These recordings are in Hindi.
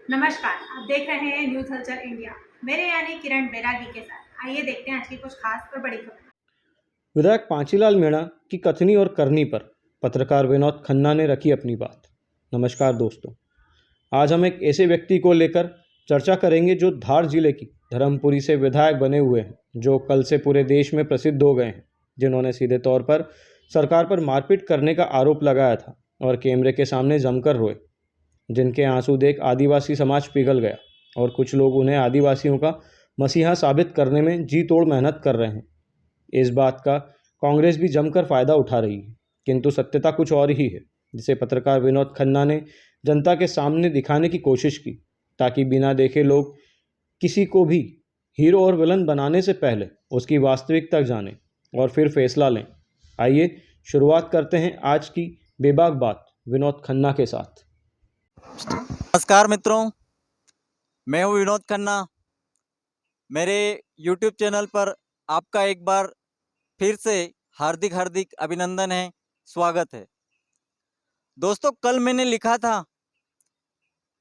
नमस्कार, आप देख रहे हैं न्यूज हलचल इंडिया। मेरे यानी किरण बैरागी के साथ आइए देखते हैं आज की कुछ खास और बड़ी खबर। विधायक पांचीलाल मीणा की कथनी और करनी पर पत्रकार विनोद खन्ना ने रखी अपनी बात। नमस्कार दोस्तों, आज हम एक ऐसे व्यक्ति को लेकर चर्चा करेंगे जो धार जिले की धर्मपुरी से विधायक बने हुए हैं, जो कल से पूरे देश में प्रसिद्ध हो गए हैं, जिन्होंने सीधे तौर पर सरकार पर मारपीट करने का आरोप लगाया था और कैमरे के सामने जमकर रोए, जिनके आंसू देख आदिवासी समाज पिघल गया और कुछ लोग उन्हें आदिवासियों का मसीहा साबित करने में जी तोड़ मेहनत कर रहे हैं। इस बात का कांग्रेस भी जमकर फायदा उठा रही है, किंतु सत्यता कुछ और ही है, जिसे पत्रकार विनोद खन्ना ने जनता के सामने दिखाने की कोशिश की, ताकि बिना देखे लोग किसी को भी हीरो और विलन बनाने से पहले उसकी वास्तविकता जानें और फिर फैसला लें। आइए शुरुआत करते हैं आज की बेबाक बात विनोद खन्ना के साथ। नमस्कार मित्रों, मैं हूं विनोद खन्ना। मेरे YouTube चैनल पर आपका एक बार फिर से हार्दिक हार्दिक अभिनंदन है, स्वागत है। दोस्तों, कल मैंने लिखा था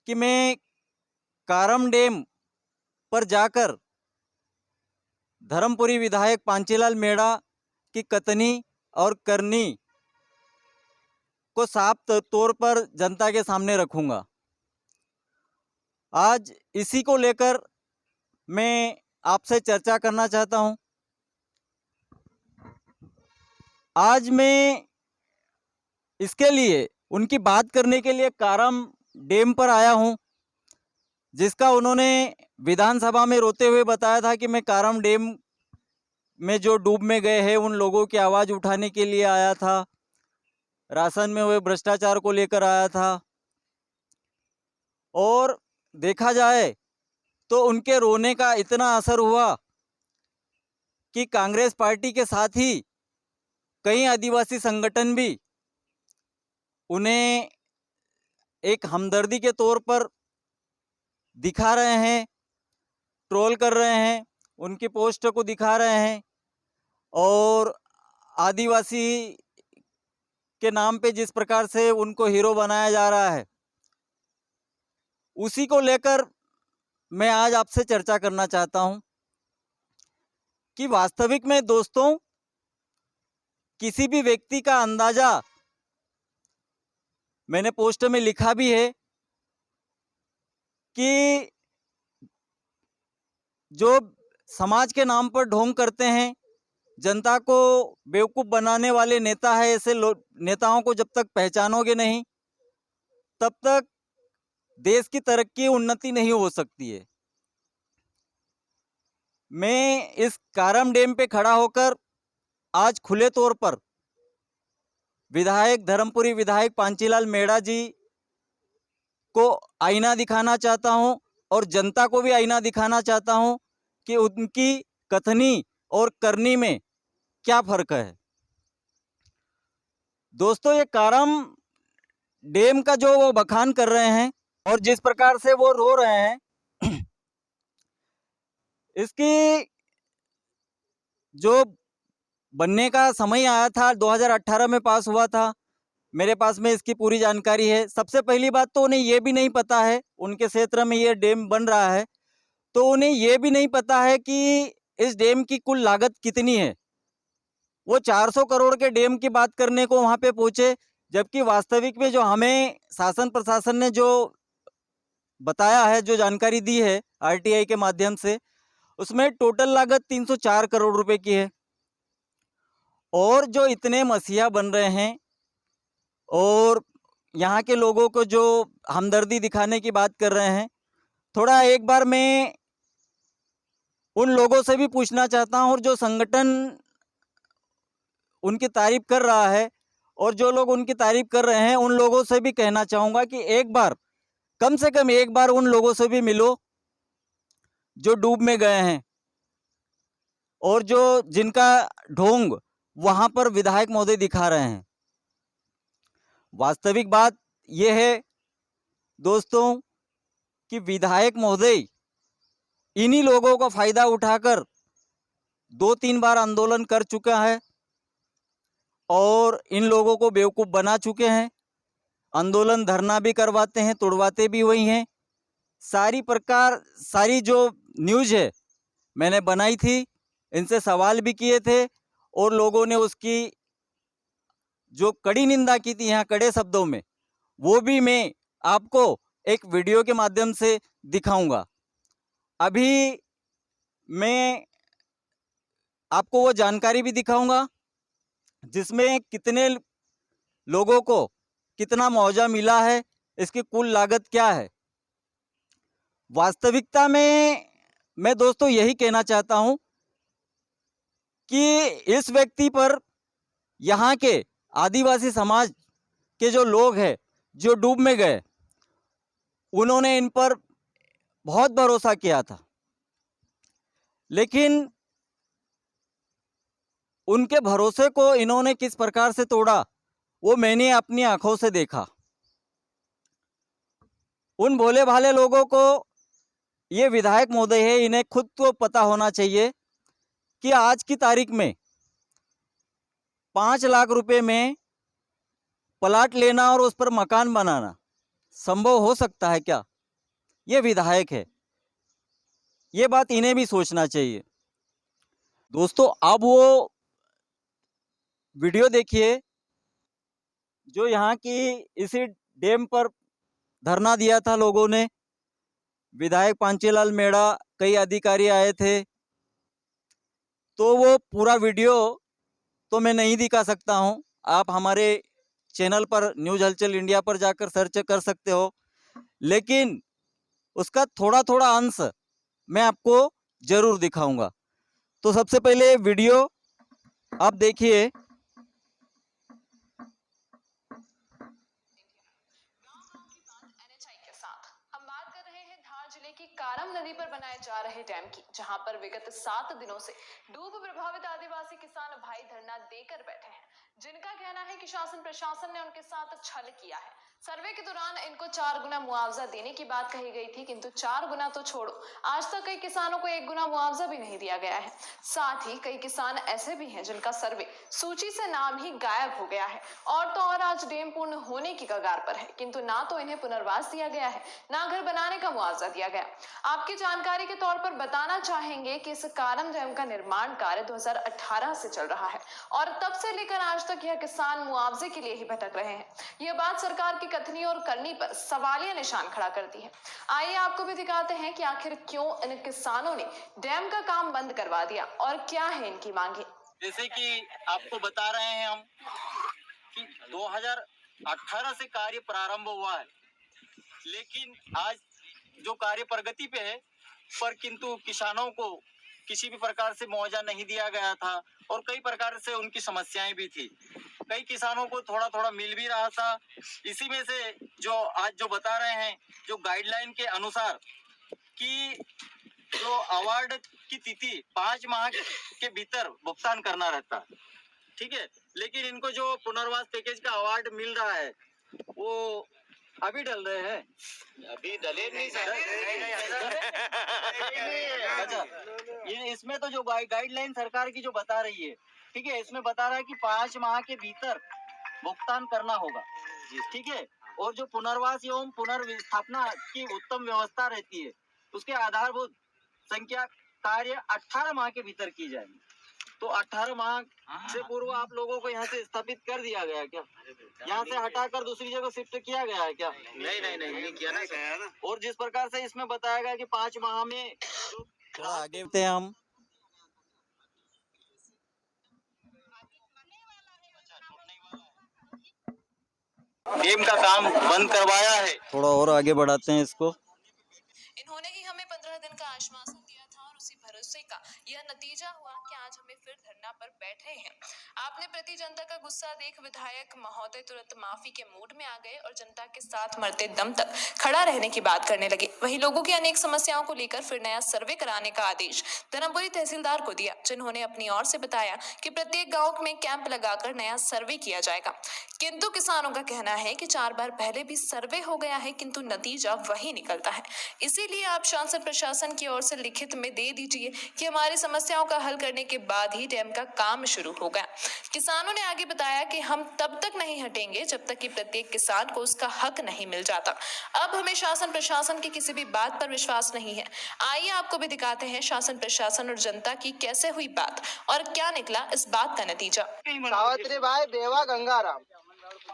कि मैं कारम डैम पर जाकर धर्मपुरी विधायक पांचीलाल मीणा की कथनी और करनी को साफ तौर पर जनता के सामने रखूंगा। आज इसी को लेकर मैं आपसे चर्चा करना चाहता हूं। आज मैं इसके लिए उनकी बात करने के लिए कारम डैम पर आया हूं, जिसका उन्होंने विधानसभा में रोते हुए बताया था कि मैं कारम डैम में जो डूब में गए हैं उन लोगों की आवाज़ उठाने के लिए आया था, राशन में हुए भ्रष्टाचार को लेकर आया था। और देखा जाए तो उनके रोने का इतना असर हुआ कि कांग्रेस पार्टी के साथ ही कई आदिवासी संगठन भी उन्हें एक हमदर्दी के तौर पर दिखा रहे हैं, ट्रोल कर रहे हैं, उनकी पोस्ट को दिखा रहे हैं और आदिवासी के नाम पे जिस प्रकार से उनको हीरो बनाया जा रहा है, उसी को लेकर मैं आज आपसे चर्चा करना चाहता हूं कि वास्तविक में दोस्तों किसी भी व्यक्ति का अंदाजा, मैंने पोस्ट में लिखा भी है कि जो समाज के नाम पर ढोंग करते हैं, जनता को बेवकूफ़ बनाने वाले नेता है, ऐसे नेताओं को जब तक पहचानोगे नहीं तब तक देश की तरक्की उन्नति नहीं हो सकती है। मैं इस कारम डैम पे खड़ा होकर आज खुले तौर पर धर्मपुरी विधायक पांचीलाल मीणा जी को आईना दिखाना चाहता हूं और जनता को भी आईना दिखाना चाहता हूं कि उनकी कथनी और करनी में क्या फर्क है। दोस्तों, ये कारम डैम का जो वो बखान कर रहे हैं और जिस प्रकार से वो रो रहे हैं, इसकी जो बनने का समय आया था 2018 में पास हुआ था, मेरे पास में इसकी पूरी जानकारी है। सबसे पहली बात तो उन्हें ये भी नहीं पता है, उनके क्षेत्र में ये डैम बन रहा है तो उन्हें ये भी नहीं पता है कि इस डैम की कुल लागत कितनी है। वो 400 करोड़ के डैम की बात करने को वहाँ पे पहुँचे, जबकि वास्तविक में जो हमें शासन प्रशासन ने जो बताया है, जो जानकारी दी है आरटीआई के माध्यम से, उसमें टोटल लागत 304 करोड़ रुपए की है। और जो इतने मसीहा बन रहे हैं और यहाँ के लोगों को जो हमदर्दी दिखाने की बात कर रहे हैं, थोड़ा एक बार मैं उन लोगों से भी पूछना चाहता हूँ और जो संगठन उनकी तारीफ कर रहा है और जो लोग उनकी तारीफ कर रहे हैं, उन लोगों से भी कहना चाहूँगा कि एक बार, कम से कम एक बार उन लोगों से भी मिलो जो डूब में गए हैं और जो जिनका ढोंग वहाँ पर विधायक महोदय दिखा रहे हैं। वास्तविक बात यह है दोस्तों कि विधायक महोदय इन्हीं लोगों का फायदा उठाकर 2-3 बार आंदोलन कर चुका है और इन लोगों को बेवकूफ़ बना चुके हैं। आंदोलन धरना भी करवाते हैं, तोड़वाते भी वही हैं, सारी जो न्यूज़ है मैंने बनाई थी, इनसे सवाल भी किए थे और लोगों ने उसकी जो कड़ी निंदा की थी यहाँ कड़े शब्दों में, वो भी मैं आपको एक वीडियो के माध्यम से दिखाऊंगा। अभी मैं आपको वो जानकारी भी दिखाऊंगा जिसमें कितने लोगों को कितना मुआवजा मिला है, इसकी कुल लागत क्या है। वास्तविकता में मैं दोस्तों यही कहना चाहता हूं कि इस व्यक्ति पर यहाँ के आदिवासी समाज के जो लोग हैं जो डूब में गए, उन्होंने इन पर बहुत भरोसा किया था, लेकिन उनके भरोसे को इन्होंने किस प्रकार से तोड़ा वो मैंने अपनी आंखों से देखा। उन भोले भाले लोगों को, ये विधायक महोदय है, इन्हें खुद को पता होना चाहिए कि आज की तारीख में 5 लाख रुपए में प्लाट लेना और उस पर मकान बनाना संभव हो सकता है क्या? ये विधायक है, ये बात इन्हें भी सोचना चाहिए। दोस्तों अब वो वीडियो देखिए जो यहाँ की इसी डैम पर धरना दिया था लोगों ने। विधायक पांचीलाल मेड़ा, कई अधिकारी आए थे, तो वो पूरा वीडियो तो मैं नहीं दिखा सकता हूँ। आप हमारे चैनल पर न्यूज़ हलचल इंडिया पर जाकर सर्च कर सकते हो, लेकिन उसका थोड़ा थोड़ा अंश मैं आपको जरूर दिखाऊंगा। तो सबसे पहले वीडियो आप देखिए। NHI के साथ हम बात कर रहे हैं धार जिले की कारम नदी पर बनाए जा रहे डैम की, जहां पर विगत 7 दिनों से डूब प्रभावित आदिवासी किसान भाई धरना देकर बैठे हैं, जिनका कहना है कि शासन प्रशासन ने उनके साथ छल किया है। सर्वे के दौरान इनको 4 गुना मुआवजा देने की बात कही गई थी, किंतु 4 गुना तो छोड़ो, आज तक कई किसानों को 1 गुना मुआवजा भी नहीं दिया गया है। साथ ही कई किसान ऐसे भी हैं जिनका सर्वे सूची से नाम ही गायब हो गया है, और तो और आज डैम पूर्ण होने की कगार पर है, किंतु ना तो इन्हें पुनर्वास दिया गया है, ना घर बनाने का मुआवजा दिया गया। आपकी जानकारी के तौर पर बताना चाहेंगे कि इस कारम डैम का निर्माण कार्य 2018 से चल रहा है, और तब से लेकर आज तक यह किसान मुआवजे के लिए ही भटक रहे हैं। यह बात सरकार की कथनी और करनी पर सवालिया निशान खड़ा करती है। आइए आपको भी दिखाते हैं कि आखिर क्यों इन किसानों ने डैम का काम बंद करवा दिया और क्या है इनकी मांगे। जैसे कि आपको बता रहे हैं हम कि 2018 से कार्य प्रारंभ हुआ है, लेकिन आज जो कार्य प्रगति पे है, पर किंतु किसानों को किसी भी प्रकार से मुआवजा नहीं दिया गया था और कई प्रकार से उनकी समस्याएं भी थी। कई किसानों को थोड़ा थोड़ा मिल भी रहा था। इसी में से जो आज जो बता रहे हैं, जो गाइडलाइन के अनुसार कि जो अवार्ड की तिथि 5 माह के भीतर भुगतान करना रहता है, ठीक है, लेकिन इनको जो पुनर्वास पैकेज का अवार्ड मिल रहा है वो अभी डल रहे हैं, अभी डले नहीं सर। अच्छा, ये इसमें तो जो गाइडलाइन सरकार की जो बता रही है, ठीक है, इसमें बता रहा है कि 5 माह के भीतर भुगतान करना होगा, ठीक है, और जो पुनर्वास एवं पुनर्विस्थापना की उत्तम व्यवस्था रहती है, उसके आधारभूत संख्या कार्य 18 माह के भीतर की जाएगी। तो 18 माह से पूर्व आप लोगों को यहाँ से स्थापित कर दिया गया क्या? यहाँ से हटाकर दूसरी जगह शिफ्ट किया गया है क्या? नहीं किया ना सर। और जिस प्रकार से इसमें बताया गया कि 5 माह में थोड़ा आगे बढ़ते हैं हम। डैम का काम बंद करवाया है, थोड़ा और आगे बढ़ाते हैं इसको। इन्होंने ही हमें 15 दिन का आश्वासन दिया था और उसी भरोसे का यह नतीजा हुआ कि आज हमें फिर धरना पर बैठे हैं। आपने प्रति जनता का गुस्सा देख विधायक महोदय तुरंत माफी के मूड में आ गए और जनता के साथ मरते दम तक खड़ा रहने की बात करने लगे। वहीं लोगों की अनेक समस्याओं को लेकर फिर नया सर्वे कराने का आदेश धर्मपुरी तहसीलदार को दिया, जिन्होंने अपनी ओर से बताया कि प्रत्येक गाँव में कैंप लगाकर नया सर्वे किया जाएगा। किंतु किसानों का कहना है कि 4 बार पहले भी सर्वे हो गया है किंतु नतीजा वही निकलता है। इसीलिए आप शासन प्रशासन की ओर से लिखित में दे दीजिए कि हमारी समस्याओं का हल करने के बाद ही डैम का काम शुरू होगा। किसानों ने आगे बताया कि हम तब तक नहीं हटेंगे जब तक कि प्रत्येक किसान को उसका हक नहीं मिल जाता। अब हमें शासन प्रशासन की किसी भी बात पर विश्वास नहीं है। आइए आपको भी दिखाते हैं शासन प्रशासन और जनता की कैसे हुई बात और क्या निकला इस बात का नतीजा। सावित्री बाई बेवा गंगाराम,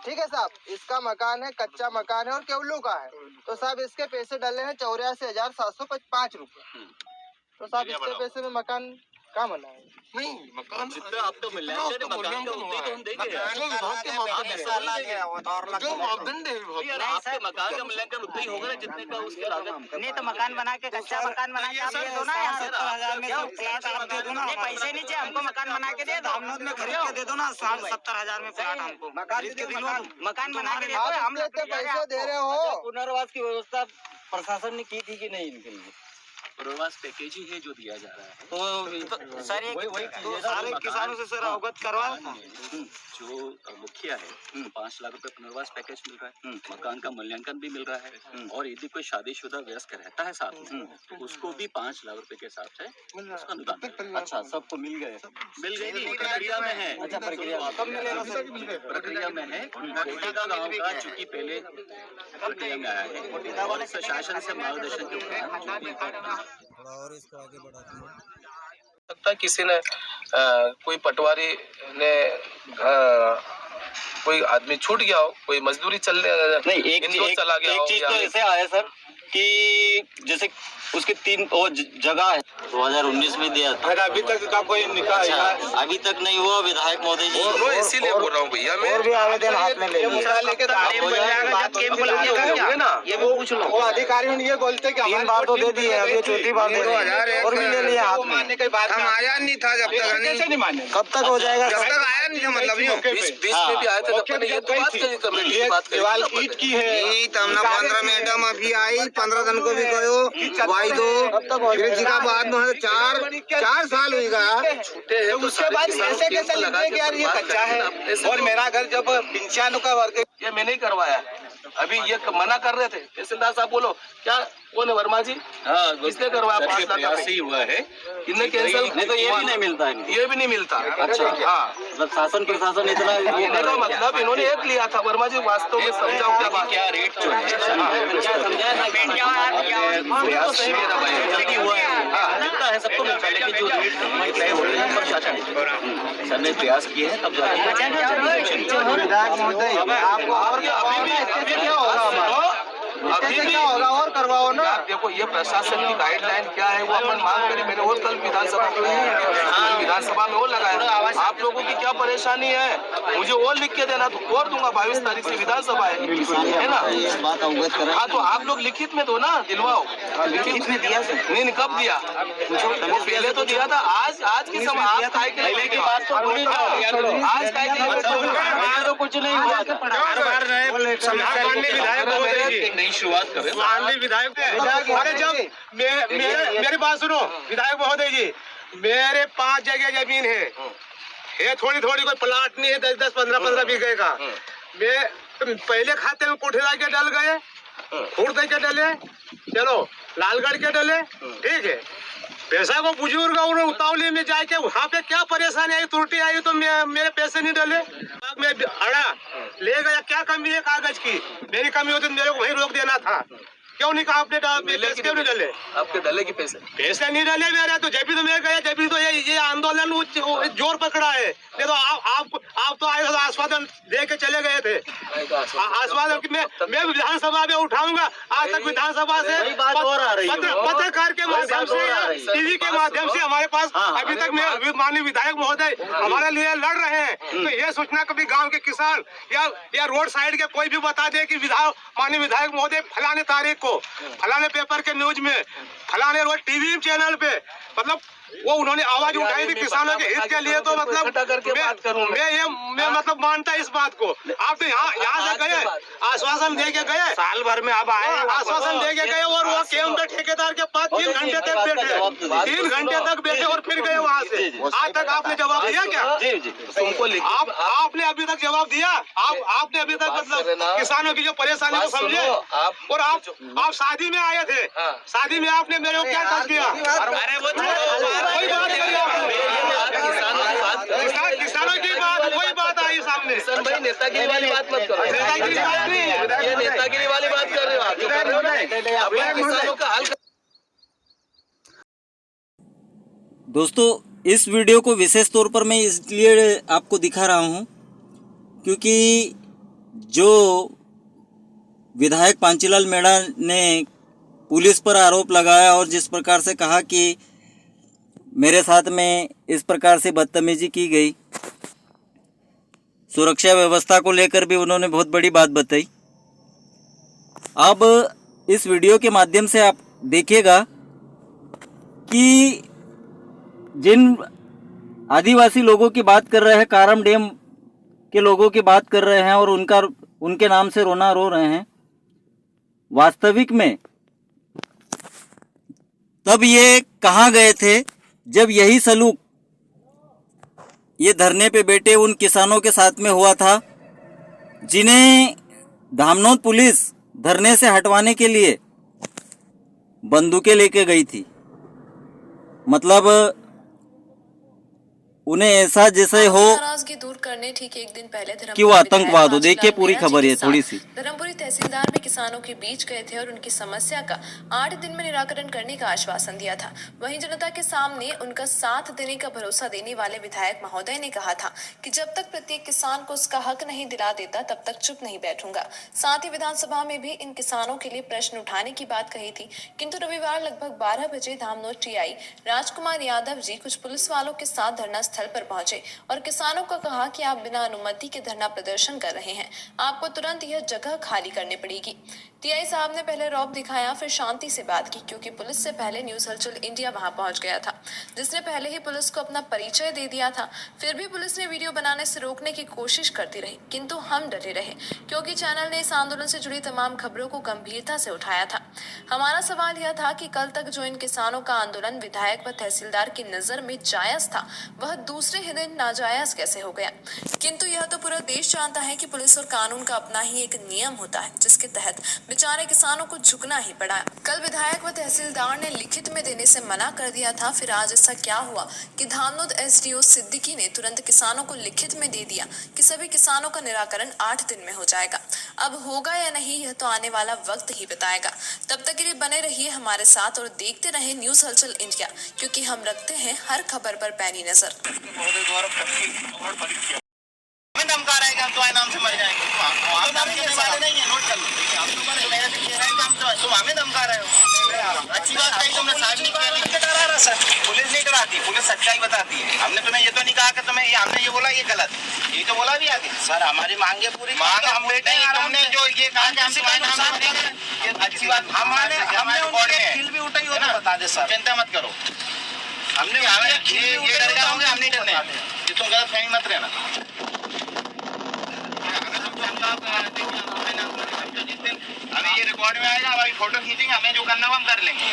ठीक है साहब, इसका मकान है, कच्चा मकान है और केवलू का है। तो साहब इसके पैसे डले हैं 84,705 रुपए। तो साहब इसके पैसे में मकान कहाँ बना है? नहीं मकान जितना आपको मिल रहा है मकान का उतना ही तो हम देंगे। जो मापदंड है आपके मकान का मूल्यांकन उतना ही होगा ना जितने का उसकी लागत। नहीं तो मकान बना के कच्चा मकान बना के आप दे दो ना, 70,000 में तो फ्लैट आप दे दो ना। नहीं पैसे नहीं चाहिए हमको, मकान बना के दे दो, हम में खरीद के दे दो ना 70,000 में फ्लैट हमको मकान बना के दे दो। हम पैसे दे रहे हो। पुनर्वास की व्यवस्था प्रशासन ने की थी कि नहीं इनके लिए? पुनर्वास पैकेज ही है जो दिया जा रहा है। तो सर वही तो सारे किसानों से सर अवगत करवा जो मुखिया है 5 लाख रुपए पुनर्वास पैकेज मिल रहा है, मकान का मूल्यांकन भी मिल रहा है और यदि कोई शादीशुदा वयस्क रहता है साथ में तो उसको भी 5 लाख रुपए के हिसाब से उसका अनुदान। अच्छा सबको मिल गए नहीं प्रक्रिया में है। अच्छा प्रक्रिया कब मिलेगा सर? प्रक्रिया में है। कोटिका गाँव का चूंकि पहले प्रक्रिया में आया है और शासन से मार्गदर्शन के ऊपर और इसको आगे बढ़ाते हैं। सकता किसी ने कोई पटवारी ने कोई आदमी छूट गया हो, कोई मजदूरी नहीं एक चला गया हो। चीज तो ऐसे आया सर कि जैसे उसके 3 जगह है 2019 में दिया था, अभी तक का कोई निकाल अभी तक नहीं हुआ। विधायक महोदय जी इसीलिए बोल रहा हूँ भैया मैं और भी आवेदन हाथ में ले ये वो पूछ लो। वो अधिकारियों ने ये बोलते कि 3 बार तो दे दिए, अब ये 4थी बार दे दिए और भी ले लिया हाथ में। हम आया नहीं था जब तक नहीं माने। कब तक हो जाएगा? जब तक आया नहीं था मतलब 20 में भी आए थे तब मैंने ये तो बात कही कमेटी की बात दीवार ईंट की है। तमना 15 मैडम अभी आई 15 दिन को भी कहो भाई दो जी का बाद में 4 साल हुईगा छूटे हैं। उसके बाद कैसे लगे कि यार ये कच्चा है और मेरा घर जब 95 का वर्ग ये मैंने ही करवाया। अभी ये मना कर रहे थे तहसीलदार साहब, बोलो क्या कौन है वर्मा जी? हाँ किसने करवाया? 5 लाख ही हुआ है, इन्हें कैंसिल नहीं तो ये भी नहीं मिलता है। ये भी नहीं मिलता। अच्छा हाँ मतलब शासन प्रशासन इतना कहने का मतलब इन्होंने एक लिया था। वर्मा जी वास्तव में समझाओ क्या बात, क्या रेट जो है मिलता है सबको मिलता है, लेकिन जो रेट तय हो रहे हैं प्रशासन सर ने प्रयास किए हैं तब विधायक महोदय आपको और क्या होगा? अभी भी होगा और करवाओ ना। देखो ये प्रशासन की गाइडलाइन क्या है वो अपन मांग करें। मैंने और कल विधानसभा में वो लगाया। आप लोगों की क्या परेशानी है मुझे और लिख के देना तो और दूंगा। 22 तारीख से विधानसभा है ना। हाँ तो आप लोग लिखित में दो ना, दिलवाओ। लिखित में दिया नहीं कब दिया? वो पहले तो दिया था। आज की समय आज काय की बात तो आज काय की कुछ नहीं हुआ। नई शुरुआत करें। अरे जब मेरी बात सुनो विधायक महोदय जी, मेरे 5 जगह जमीन है थोड़ी थोड़ी, कोई प्लाट नहीं है 10-10, 15-15 बीघे का। मैं पहले खाते में कोठेला के डल गए, खुर्द के डले, चलो लालगढ़ के डले, ठीक है। पैसा को बुजुर्ग और उतावली में जाके वहाँ पे क्या परेशानी आई, त्रुटि आई तो मेरे पैसे नहीं डले। मैं अड़ा ले गया, क्या कमी है कागज की? मेरी कमी होती तो मेरे को वहीं रोक देना था। क्यों नहीं कहा आपने? पैसे क्यों नहीं डले? आपके डले की पैसे नहीं डले मेरे। तो जब भी तो मैं गया, जब भी तो ये आंदोलन जोर पकड़ा है। नहीं तो आप तो आए आश्वासन दे के चले गए थे। आश्वासन कि मैं विधानसभा में उठाऊंगा। आज तक विधानसभा से पत्रकार के माध्यम से, टीवी के माध्यम से हमारे पास अभी तक माननीय विधायक महोदय हमारे लिए लड़ रहे हैं। तो ये सूचना कभी गाँव के किसान या रोड साइड के कोई भी बता दे कि माननीय विधायक महोदय फलाने तारीख को फलाने पेपर के न्यूज में, फलाने रोज टीवी चैनल पे, मतलब वो उन्होंने आवाज उठाई थी किसानों के हित के लिए, तो मतलब मैं मतलब मानता इस बात को। आप तो यहाँ से गए, आश्वासन दे के गए, साल भर में अब आए, आश्वासन दे के गए, और वो कैंप पे ठेकेदार के पास 3 घंटे तक बैठे, 3 घंटे तक बैठे और फिर गए वहाँ से। आज तक आपने जवाब दिया क्या? आपने अभी तक जवाब दिया? आपने अभी तक मतलब किसानों की जो परेशानी को समझे? और आप शादी में आए थे, शादी में आपने मेरे को क्या टच किया? अरे वो कोई बात करी आपने, किसानों की बात, कोई बात आई सामने। भाई नेतागिरी वाली बात मत करो, नेतागिरी बात नहीं है, ये नेतागिरी वाली बात कर रहे हो आप, जो कर रहे हो ना, अपने किसानों का हाल। दोस्तों, इस वीडियो को विशेष तौर पर मैं इसलिए आपको दिखा रहा हूँ क्योंकि जो विधायक पांचीलाल मेड़ा ने पुलिस पर आरोप लगाया और जिस प्रकार से कहा कि मेरे साथ में इस प्रकार से बदतमीजी की गई, सुरक्षा व्यवस्था को लेकर भी उन्होंने बहुत बड़ी बात बताई। अब इस वीडियो के माध्यम से आप देखिएगा कि जिन आदिवासी लोगों की बात कर रहे हैं, कारम डैम के लोगों की बात कर रहे हैं और उनके नाम से रोना रो रहे हैं, वास्तविक में तब ये कहाँ गए थे जब यही सलूक ये धरने पे बैठे उन किसानों के साथ में हुआ था जिन्हें धामनोद पुलिस धरने से हटवाने के लिए बंदूकें लेके गई थी। मतलब उन्हें ऐसा जैसे हो नाराजगी दूर करने ठीक एक दिन पहले कि वो आतंकवाद हो। देखिए पूरी खबर है थोड़ी सी। धर्मपुरी तहसीलदार भी किसानों के बीच गए थे और उनकी समस्या का 8 दिन में निराकरण करने का आश्वासन दिया था। वहीं जनता के सामने उनका साथ देने का भरोसा देने वाले विधायक महोदय ने कहा था कि जब तक प्रत्येक किसान को उसका हक नहीं दिला देता तब तक चुप नहीं बैठूंगा। साथ ही विधानसभा में भी इन किसानों के लिए प्रश्न उठाने की बात कही थी, किंतु रविवार लगभग 12 बजे धामनोद टीआई राजकुमार यादव जी कुछ पुलिस वालों के साथ धरना स्थल पर पहुंचे और किसानों को कहा कि आप बिना अनुमति के धरना प्रदर्शन कर रहे हैं, आपको तुरंत यह जगह खाली करनी पड़ेगी। टीआई साहब ने पहले रौब दिखाया, फिर शांति से बात की, क्योंकि पुलिस से पहले न्यूज हलचल इंडिया वहां पहुंच गया था, जिसने पहले ही पुलिस को अपना परिचय दे दिया था। फिर भी पुलिस ने वीडियो बनाने से रोकने की कोशिश करती रही, किंतु हम डटे रहे क्योंकि चैनल ने इस आंदोलन से जुड़ी तमाम खबरों को गंभीरता से उठाया था। हमारा सवाल यह था कि कल तक जो इन किसानों का आंदोलन विधायक व तहसीलदार की नजर में जायज था, वह दूसरे ही दिन नाजायज कैसे हो गया। किंतु यह तो पूरा देश जानता है कि पुलिस और कानून का अपना ही एक नियम होता है, जिसके तहत बेचारे किसानों को झुकना ही पड़ा। कल विधायक व तहसीलदार ने लिखित में देने से मना कर दिया था, फिर आज ऐसा क्या हुआ कि धामनोद एसडीओ सिद्दीकी ने तुरंत किसानों को लिखित में दे दिया कि सभी किसानों का निराकरण 8 दिन में हो जाएगा। अब होगा या नहीं यह तो आने वाला वक्त ही बताएगा। तब तक के लिए बने रहिए हमारे साथ और देखते रहे न्यूज हलचल इंडिया, क्योंकि हम रखते हैं हर खबर पर पैनी नजर। धमका रहे हैं कि हम तुम्हारे नाम से मर जाएंगे, हम नाम देने वाले नहीं है, नोट कर लो। मेरे से कह रहे हैं कि हम तुम हमें धमका रहे हो। अच्छी बात कही तुमने, साहब ने डरा रहा सर। पुलिस नहीं डराती, पुलिस सच्चाई बताती है। हमने तुम्हें ये तो नहीं कहा कि तुम्हें हमने ये बोला ये गलत, ये तो बोला भी आगे। सर हमारी मांगे पूरी मांग हम बेटे हैं, तुमने जो ये कहा कि हम तुम्हारे नाम से ये अच्छी बात, हमने दिल भी उठाई हो ना, बता दे सर, चिंता मत करो। हमने ये डर जाओगे, हम नहीं डरने, ये तुम गलत फहमी मत रहना। हमें ये रिकॉर्ड में आएगा, हमारी फोटो खींचेंगे, हमें जो करना हो हम कर लेंगे।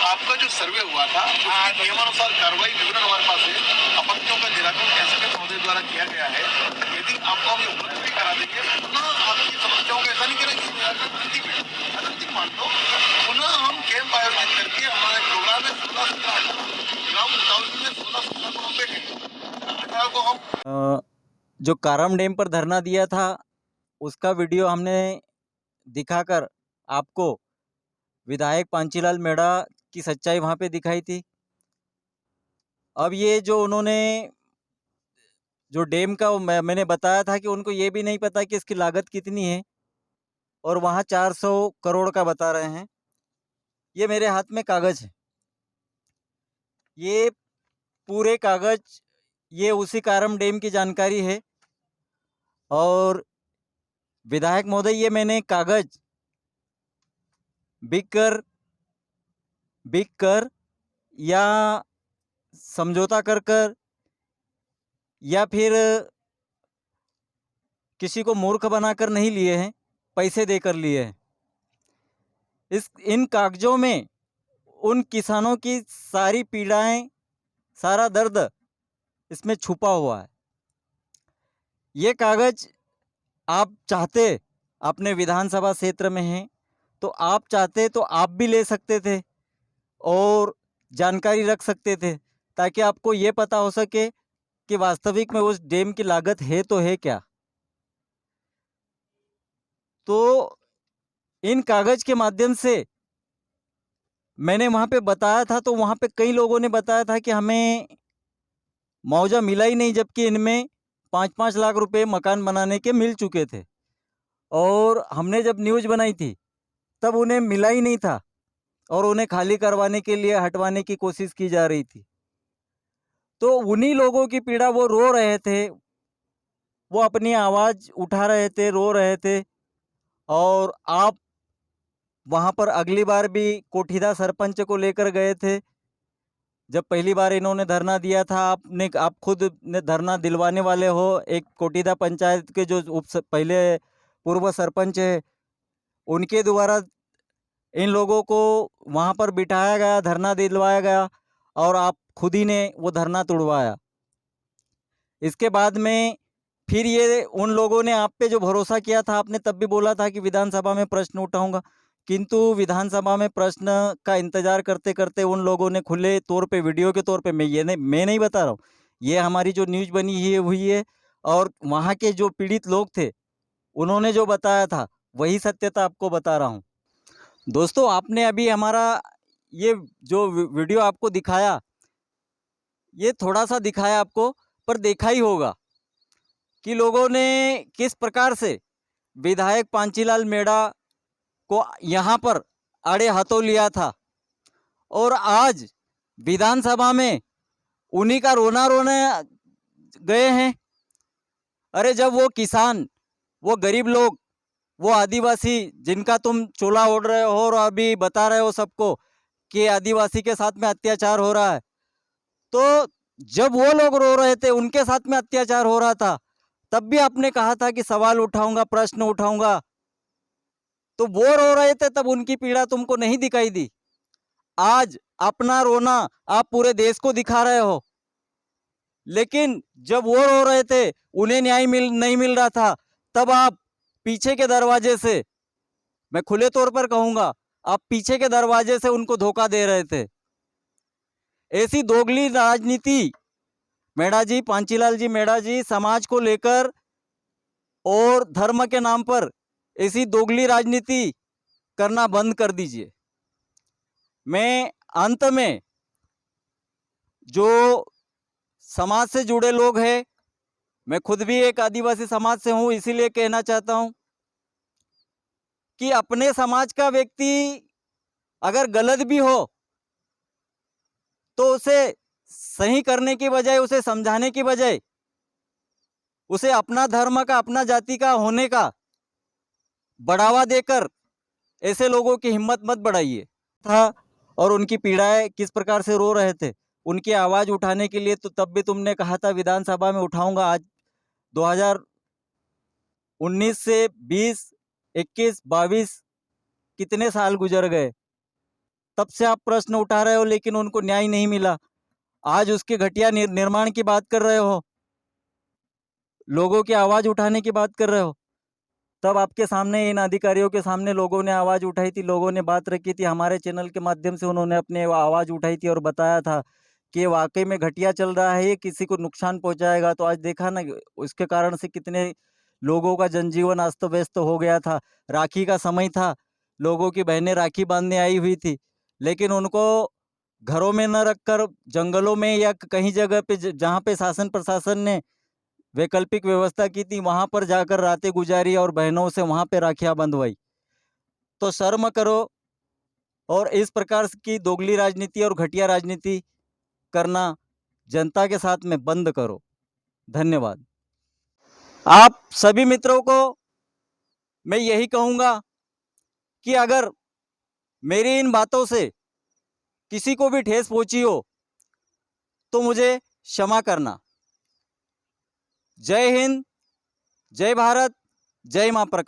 आपका जो सर्वे हुआ था उसके नियमानुसार कार्रवाई विवरण हमारे पास है। आपत्तियों का निराकरण कैसे महोदय द्वारा किया गया है। यदि आपको हम उपलब्ध भी करा देंगे, पुनः आपकी समस्याओं का ऐसा नहीं करेंगे, अनंतिम मान लो पुनः हम कैंप आयोजित करके हमारे प्रोग्राम में 16 को हम जो कारम डैम पर धरना दिया था उसका वीडियो हमने दिखाकर आपको विधायक पांचीलाल मेड़ा की सच्चाई वहाँ पे दिखाई थी। अब ये जो उन्होंने जो डैम का मैंने बताया था कि उनको ये भी नहीं पता कि इसकी लागत कितनी है और वहाँ 400 करोड़ का बता रहे हैं। ये मेरे हाथ में कागज़ है, ये पूरे कागज़ ये उसी कारम डैम की जानकारी है। और विधायक महोदय ये मैंने कागज़ बिक कर या समझौता कर कर या फिर किसी को मूर्ख बनाकर नहीं लिए हैं, पैसे देकर लिए हैं। इन कागजों में उन किसानों की सारी पीड़ाएं, सारा दर्द इसमें छुपा हुआ है। ये कागज आप चाहते, अपने विधानसभा क्षेत्र में हैं तो आप चाहते तो आप भी ले सकते थे और जानकारी रख सकते थे, ताकि आपको ये पता हो सके कि वास्तविक में उस डैम की लागत है तो है क्या। तो इन कागज के माध्यम से मैंने वहाँ पे बताया था, तो वहाँ पे कई लोगों ने बताया था कि हमें मुआवजा मिला ही नहीं, जबकि इनमें 5-5 लाख रुपए मकान बनाने के मिल चुके थे। और हमने जब न्यूज़ बनाई थी तब उन्हें मिला ही नहीं था और उन्हें खाली करवाने के लिए हटवाने की कोशिश की जा रही थी। तो उन्हीं लोगों की पीड़ा, वो रो रहे थे, वो अपनी आवाज़ उठा रहे थे, रो रहे थे। और आप वहाँ पर अगली बार भी कोठीदा सरपंच को लेकर गए थे। जब पहली बार इन्होंने धरना दिया था, आप खुद ने धरना दिलवाने वाले हो। एक कोठीदा पंचायत के जो पहले पूर्व सरपंच है, उनके द्वारा इन लोगों को वहाँ पर बिठाया गया, धरना दिलवाया गया और आप खुद ही ने वो धरना तुड़वाया। इसके बाद में फिर ये उन लोगों ने आप पे जो भरोसा किया था, आपने तब भी बोला था कि विधानसभा में प्रश्न उठाऊंगा, किंतु विधानसभा में प्रश्न का इंतजार करते करते उन लोगों ने खुले तौर पे, वीडियो के तौर पे, मैं नहीं बता रहा हूँ, ये हमारी जो न्यूज़ बनी हुई है और वहाँ के जो पीड़ित लोग थे उन्होंने जो बताया था वही सत्यता आपको बता रहा हूँ। दोस्तों, आपने अभी हमारा ये जो वीडियो आपको दिखाया, ये थोड़ा सा दिखाया आपको, पर देखा ही होगा कि लोगों ने किस प्रकार से विधायक पांचीलाल मेड़ा को यहाँ पर आड़े हाथों लिया था और आज विधानसभा में उन्हीं का रोना रोने गए हैं। अरे जब वो किसान, वो गरीब लोग, वो आदिवासी जिनका तुम चोला ओढ़ रहे हो और अभी बता रहे हो सबको कि आदिवासी के साथ में अत्याचार हो रहा है, तो जब वो लोग रो रहे थे, उनके साथ में अत्याचार हो रहा था, तब भी आपने कहा था कि सवाल उठाऊंगा, प्रश्न उठाऊंगा। तो वो रो रहे थे तब उनकी पीड़ा तुमको नहीं दिखाई दी। आज अपना रोना आप पूरे देश को दिखा रहे हो, लेकिन जब वो रो रहे थे, उन्हें न्याय नहीं मिल रहा था, तब आप पीछे के दरवाजे से, मैं खुले तौर पर कहूंगा, आप पीछे के दरवाजे से उनको धोखा दे रहे थे। ऐसी दोगली राजनीति मेड़ा जी, पांचीलाल जी मेड़ा जी, समाज को लेकर और धर्म के नाम पर ऐसी दोगली राजनीति करना बंद कर दीजिए। मैं अंत में जो समाज से जुड़े लोग हैं, मैं खुद भी एक आदिवासी समाज से हूँ, इसीलिए कहना चाहता हूँ कि अपने समाज का व्यक्ति अगर गलत भी हो तो उसे सही करने की बजाय, उसे समझाने की बजाय, उसे अपना धर्म का, अपना जाति का होने का बढ़ावा देकर ऐसे लोगों की हिम्मत मत बढ़ाइए था। और उनकी पीड़ाएं किस प्रकार से रो रहे थे, उनकी आवाज़ उठाने के लिए तो तब भी तुमने कहा था विधानसभा में उठाऊंगा। आज 2019 से 20, 21, 22 कितने साल गुजर गए, तब से आप प्रश्न उठा रहे हो, लेकिन उनको न्याय नहीं मिला। आज उसके घटिया निर्माण की बात कर रहे हो, लोगों की आवाज़ उठाने की बात कर रहे हो। तब आपके सामने, इन अधिकारियों के सामने लोगों ने आवाज़ उठाई थी, लोगों ने बात रखी थी, हमारे चैनल के माध्यम से उन्होंने अपने आवाज़ उठाई थी और बताया था कि वाकई में घटिया चल रहा है, ये किसी को नुकसान पहुंचाएगा। तो आज देखा ना, उसके कारण से कितने लोगों का जनजीवन अस्त व्यस्त हो गया था। राखी का समय था, लोगों की बहनें राखी बांधने आई हुई थी, लेकिन उनको घरों में न रखकर जंगलों में या कहीं जगह पे जहाँ पे शासन प्रशासन ने वैकल्पिक व्यवस्था की थी, वहां पर जाकर रातें गुजारी और बहनों से वहां पे राखियां बंधवाई। तो शर्म करो और इस प्रकार की दोगली राजनीति और घटिया राजनीति करना जनता के साथ में बंद करो। धन्यवाद। आप सभी मित्रों को मैं यही कहूँगा कि अगर मेरी इन बातों से किसी को भी ठेस पहुंची हो तो मुझे क्षमा करना। जय हिंद, जय भारत, जय मां प्रकाश।